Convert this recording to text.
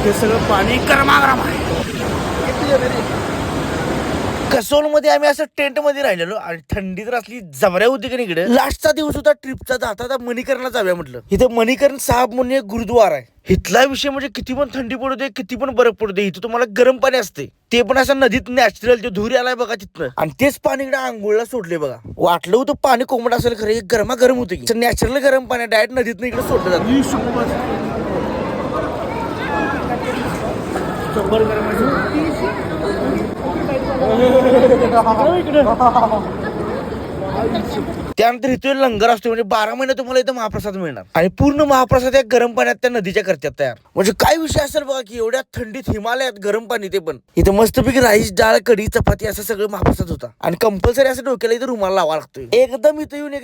हे सगळं पाणी गरमागरम आहे. कसोलमध्ये आम्ही असं टेंट मध्ये राहिलेलो आणि थंडी तर असली जबऱ्या होती की इकडे. लास्टचा दिवस होता ट्रिपचा, जाता मणिकरणला जाऊया म्हटलं. इथे मणिकरण साहेब म्हणून एक गुरुद्वारा आहे. इथला विषय म्हणजे किती पण थंडी पडू दे, किती पण बरफ पडू दे, इथं तुम्हाला गरम पाणी असते. ते पण असं नदीत नॅचरल ते धुरी आलाय बघा तिथनं, आणि तेच पाणी इकडे आंघोळला सोडले बघा. वाटलं होतं पाणी कोमट असेल, खरं गरमा गरम होतं की नॅचरल गरम पाणी डायरेक्ट नदीत इकडे सोडलं जातं. त्यानंतर इथे लंगर असतो, म्हणजे 12 महिने तुम्हाला इथं महाप्रसाद मिळणार, आणि पूर्ण महाप्रसाद या गरम पाण्यात त्या नदीच्या करतात तयार. म्हणजे काय विषय असेल बघा की एवढ्या थंडीत हिमालयात गरम पाणी. ते पण इथं मस्तपैकी राईस, डाळ, कढी, चपाती असं सगळं महाप्रसाद होता, आणि कंपल्सरी असं डोक्याला इथं रुमाल लावा लागतोय. एकदम इथं येऊन